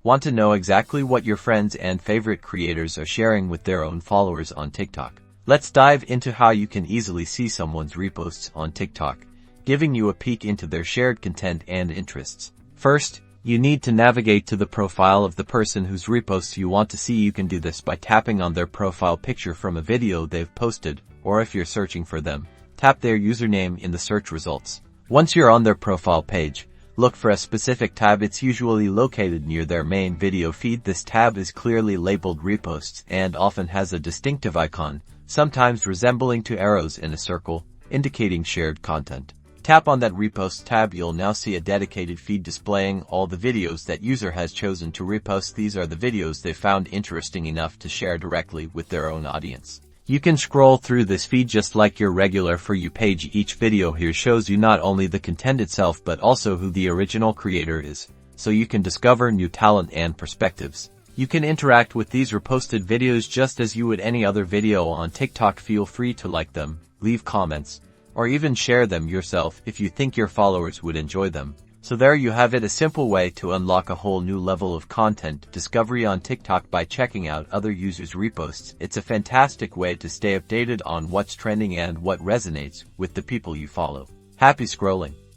Want to know exactly what your friends and favorite creators are sharing with their own followers on TikTok? Let's dive into how you can easily see someone's reposts on TikTok, giving you a peek into their shared content and interests. First, you need to navigate to the profile of the person whose reposts you want to see. You can do this by tapping on their profile picture from a video they've posted, or if you're searching for them, tap their username in the search results. Once you're on their profile page, look for a specific tab. It's usually located near their main video feed. This tab is clearly labeled Reposts and often has a distinctive icon, sometimes resembling to arrows in a circle, indicating shared content. Tap on that Reposts tab. You'll now see a dedicated feed displaying all the videos that user has chosen to repost. These are the videos they found interesting enough to share directly with their own audience. You can scroll through this feed just like your regular For You page. Each video here shows you not only the content itself but also who the original creator is, so you can discover new talent and perspectives. You can interact with these reposted videos just as you would any other video on TikTok. Feel free to like them, leave comments, or even share them yourself if you think your followers would enjoy them. So there you have it, a simple way to unlock a whole new level of content discovery on TikTok by checking out other users' reposts. It's a fantastic way to stay updated on what's trending and what resonates with the people you follow. Happy scrolling!